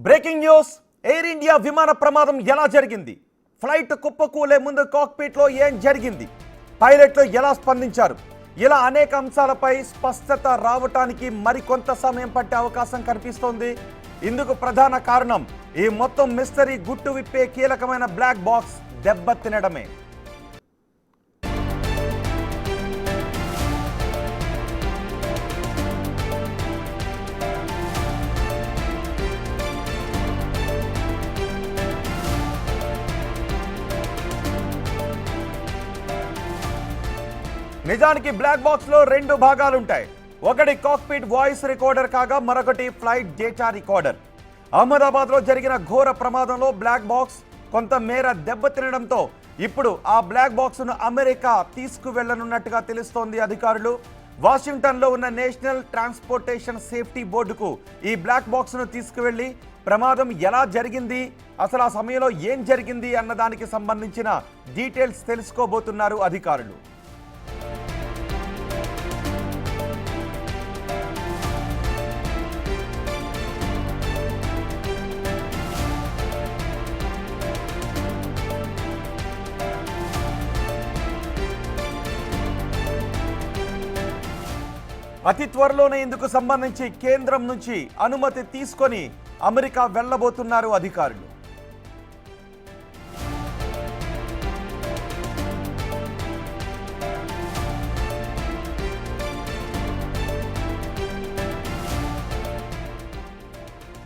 Breaking news. Air India విమాన ప్రమాదం ఎలా జరిగింది? ఫ్లైట్ కుప్పకూలే ముందు కాక్పిట్లో ఏం జరిగింది? పైలట్లు ఎలా స్పందించారు? ఇలా అనేక అంశాలపై స్పష్టత రావటానికి మరికొంత సమయం పట్టే అవకాశం కనిపిస్తోంది. ఇందుకు ప్రధాన కారణం ఈ మొత్తం మిస్టరీ గుట్టు విప్పే కీలకమైన బ్లాక్ బాక్స్ దెబ్బతినడమే. నిజానికి బ్లాక్ బాక్స్ లో రెండు భాగాలు ఉంటాయి. ఒకటి కాక్పిట్ వాయిస్ రికార్డర్ కాగా మరొకటి ఫ్లైట్ డేటా రికార్డర్. అహ్మదాబాద్ లో జరిగిన ఘోర ప్రమాదంలో బ్లాక్ బాక్స్ కొంత మేర దెబ్బతినడంతో ఇప్పుడు ఆ బ్లాక్ బాక్స్ ను అమెరికా తీసుకువెళ్లనున్నట్టుగా తెలుస్తోంది అధికారులు. వాషింగ్టన్ లో ఉన్న నేషనల్ ట్రాన్స్పోర్టేషన్ సేఫ్టీ బోర్డుకు ఈ బ్లాక్ బాక్స్ ను తీసుకువెళ్లి ప్రమాదం ఎలా జరిగింది, అసలు ఆ సమయంలో ఏం జరిగింది అన్న దానికి సంబంధించిన డీటెయిల్స్ తెలుసుకోబోతున్నారు అధికారులు. అతి త్వరలోనే ఇందుకు సంబంధించి కేంద్రం నుంచి అనుమతి తీసుకొని అమెరికా వెళ్లబోతున్నారు అధికారులు.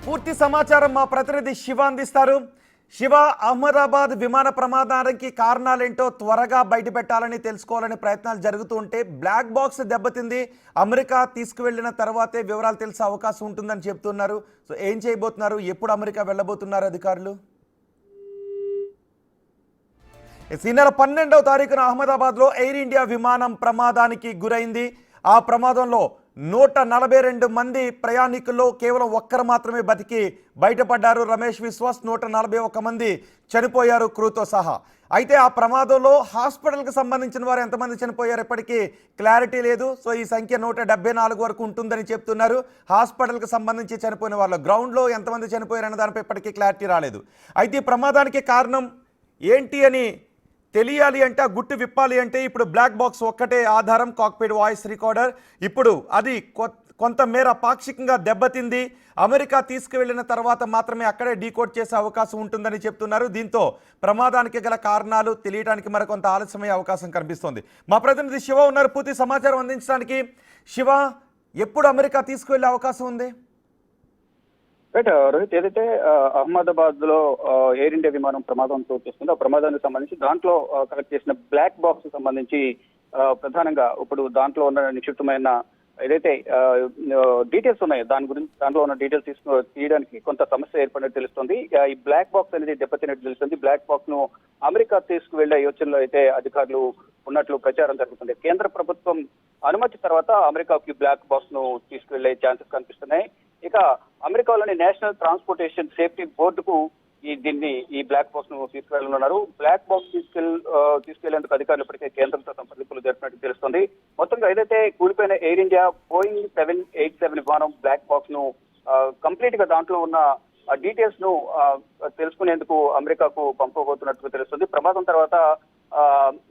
పూర్తి సమాచారం మా ప్రతినిధి శివ అందిస్తారు. శివ, అహ్మదాబాద్ విమాన ప్రమాదానికి కారణాలేంటో త్వరగా బయటపెట్టాలని తెలుసుకోవాలని ప్రయత్నాలు జరుగుతూ ఉంటే బ్లాక్ బాక్స్ దెబ్బతింది, అమెరికా తీసుకువెళ్లిన తర్వాతే వివరాలు తెలిసే అవకాశం ఉంటుందని చెప్తున్నారు. సో ఏం చేయబోతున్నారు, ఎప్పుడు అమెరికా వెళ్ళబోతున్నారు అధికారులు? ఈ నెల 12వ తారీఖున అహ్మదాబాద్లో ఎయిర్ ఇండియా విమానం ప్రమాదానికి గురైంది. ఆ ప్రమాదంలో 142 మంది ప్రయాణికుల్లో కేవలం ఒక్కరు మాత్రమే బతికి బయటపడ్డారు. రమేష్ విశ్వాస్, 141 మంది చనిపోయారు క్రూతో సహా. అయితే ఆ ప్రమాదంలో హాస్పిటల్కి సంబంధించిన వారు ఎంతమంది చనిపోయారు ఇప్పటికీ క్లారిటీ లేదు. సో ఈ సంఖ్య 174 వరకు ఉంటుందని చెప్తున్నారు. హాస్పిటల్కి సంబంధించి చనిపోయిన వాళ్ళు గ్రౌండ్లో ఎంతమంది చనిపోయారు అన్న దానిపై ఇప్పటికీ క్లారిటీ రాలేదు. అయితే ఈ ప్రమాదానికి కారణం ఏంటి అని తెలియాలి అంటే, ఆ గుట్టు విప్పాలి అంటే ఇప్పుడు బ్లాక్ బాక్స్ ఒక్కటే ఆధారం, కాక్పిట్ వాయిస్ రికార్డర్. ఇప్పుడు అది కొంతమేర పాక్షికంగా దెబ్బతింది. అమెరికా తీసుకువెళ్లిన తర్వాత మాత్రమే అక్కడే డీకోడ్ చేసే అవకాశం ఉంటుందని చెప్తున్నారు. దీంతో ప్రమాదానికి గల కారణాలు తెలియడానికి మరికొంత ఆలస్యమయ్యే అవకాశం కనిపిస్తోంది. మా ప్రతినిధి శివ ఉన్నారు పూర్తి సమాచారం అందించడానికి. శివ, ఎప్పుడు అమెరికా తీసుకువెళ్లే అవకాశం ఉంది? రైట్ రోహిత్, ఏదైతే అహ్మదాబాద్ లో ఎయిర్ ఇండియా విమానం ప్రమాదం చోటు చేసుకుందో ఆ ప్రమాదానికి సంబంధించి దాంట్లో కలెక్ట్ చేసిన బ్లాక్ బాక్స్ సంబంధించి ప్రధానంగా ఇప్పుడు దాంట్లో ఉన్న నిక్షిప్తమైన ఏదైతే డీటెయిల్స్ ఉన్నాయో దాని గురించి, దాంట్లో ఉన్న డీటెయిల్స్ తీయడానికి కొంత సమస్య ఏర్పడినట్టు తెలుస్తుంది. ఈ బ్లాక్ బాక్స్ అనేది దెబ్బతిన్నట్టు తెలుస్తుంది. బ్లాక్ బాక్స్ ను అమెరికా తీసుకువెళ్లే యోచనలో అయితే అధికారులు ఉన్నట్లు ప్రచారం జరుగుతుంది. కేంద్ర ప్రభుత్వం అనుమతి తర్వాత అమెరికాకి బ్లాక్ బాక్స్ ను తీసుకువెళ్లే ఛాన్సెస్ కనిపిస్తున్నాయి. ఇక అమెరికాలోని నేషనల్ ట్రాన్స్పోర్టేషన్ సేఫ్టీ బోర్డుకు ఈ బ్లాక్ బాక్స్ ను తీసుకువెళ్లనున్నారు. బ్లాక్ బాక్స్ తీసుకెళ్లేందుకు అధికారులు ఇప్పటికే కేంద్రంతో సంప్రదింపులు జరిపినట్టు తెలుస్తుంది. మొత్తంగా ఏదైతే కూలిపోయిన ఎయిర్ ఇండియా బోయింగ్ 787 విమానం బ్లాక్ బాక్స్ ను కంప్లీట్ గా దాంట్లో ఉన్న డీటెయిల్స్ ను తెలుసుకునేందుకు అమెరికాకు పంపబోతున్నట్టు తెలుస్తుంది. ప్రమాదం తర్వాత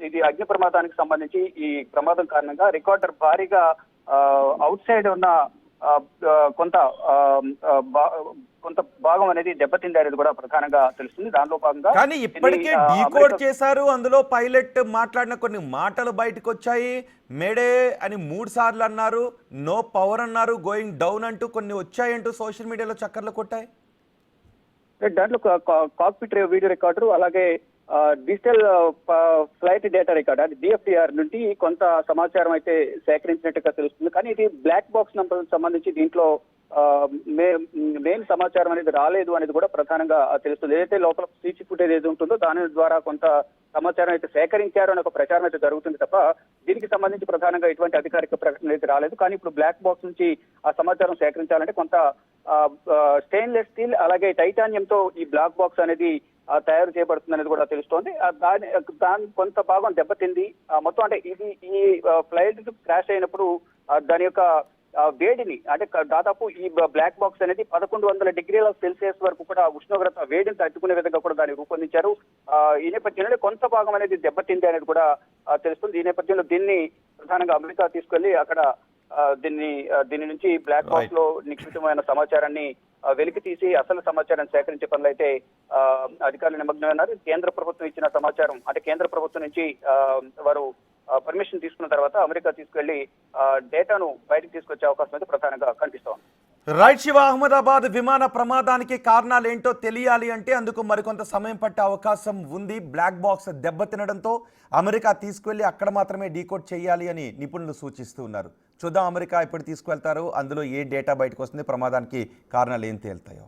ఇది అగ్ని ప్రమాదానికి సంబంధించి ఈ ప్రమాదం కారణంగా రికార్డర్ భారీగా అవుట్ సైడ్ ఉన్న కొంత భాగం అనేది దెబ్బతింది అనేది కూడా ప్రధానంగా తెలుస్తుంది. దానిలో భాగంగా కానీ ఇప్పటికే డీకోడ్ చేశారు. అందులో పైలట్ మాట్లాడిన కొన్ని మాటలు బయటకు వచ్చాయి. మేడే అని 3 సార్లు అన్నారు, నో పవర్ అన్నారు, గోయింగ్ డౌన్ అంటూ కొన్ని వచ్చాయంటూ సోషల్ మీడియాలో చక్కర్లు కొట్టాయి. దాంట్లో కాక్పిట్ వీడియో రికార్డర్, అలాగే డిజిటల్ ఫ్లైట్ డేటా రికార్డ్ అది డిఎఫ్డిఆర్ నుండి కొంత సమాచారం అయితే సేకరించినట్టుగా తెలుస్తుంది. కానీ ఇది బ్లాక్ బాక్స్ నంబర్ సంబంధించి దీంట్లో మెయిన్ సమాచారం అనేది రాలేదు అనేది కూడా ప్రధానంగా తెలుస్తుంది. ఏదైతే లోపల సీసీ ఫుటేజ్ ఏది ఉంటుందో దాని ద్వారా కొంత సమాచారం అయితే సేకరించారు అనే ఒక ప్రచారం అయితే జరుగుతుంది తప్ప దీనికి సంబంధించి ప్రధానంగా ఎటువంటి అధికారిక ప్రకటన అయితే రాలేదు. కానీ ఇప్పుడు బ్లాక్ బాక్స్ నుంచి ఆ సమాచారం సేకరించాలంటే కొంత స్టెయిన్లెస్ స్టీల్ అలాగే టైటానియంతో ఈ బ్లాక్ బాక్స్ అనేది తయారు చేయబడుతుంది అనేది కూడా తెలుస్తోంది. దాని కొంత భాగం దెబ్బతింది. మొత్తం అంటే ఈ ఫ్లైట్ క్రాష్ అయినప్పుడు దాని యొక్క వేడిని అంటే దాదాపు ఈ బ్లాక్ బాక్స్ అనేది 1100 డిగ్రీల సెల్సియస్ వరకు కూడా ఉష్ణోగ్రత వేడిని తట్టుకునే విధంగా కూడా దాన్ని రూపొందించారు. ఈ నేపథ్యంలో కొంత భాగం అనేది దెబ్బతింది అనేది కూడా తెలుస్తుంది. ఈ నేపథ్యంలో దీన్ని ప్రధానంగా అమెరికా తీసుకెళ్లి అక్కడ దీని నుంచి బ్లాక్ బాక్స్ లో నిక్షిప్తమైన సమాచారాన్ని వెలికి తీసి అసలు సమాచారాన్ని సేకరించే పనులు అయితే అధికారులు నిమగ్నమైనారు. కేంద్ర ప్రభుత్వం ఇచ్చిన సమాచారం అంటే కేంద్ర ప్రభుత్వం నుంచి వారు పర్మిషన్ తీసుకున్న తర్వాత అమెరికా తీసుకెళ్లి డేటాను బయటకు తీసుకొచ్చే అవకాశం అయితే ప్రధానంగా కనిపిస్తోంది. రైట్ శివ, అహ్మదాబాద్ విమాన ప్రమాదానికి కారణాలు ఏంటో తెలియాలి అంటే అందుకు మరికొంత సమయం పట్టే అవకాశం ఉంది. బ్లాక్ బాక్స్ దెబ్బతినడంతో అమెరికా తీసుకువెళ్ళి అక్కడ మాత్రమే డీకోడ్ చేయాలి అని నిపుణులు సూచిస్తూ ఉన్నారు. చూద్దాం అమెరికా ఎప్పుడు తీసుకువెళ్తారు, అందులో ఏ డేటా బయటకు వస్తుంది, ప్రమాదానికి కారణాలు ఏం తేలుతాయో.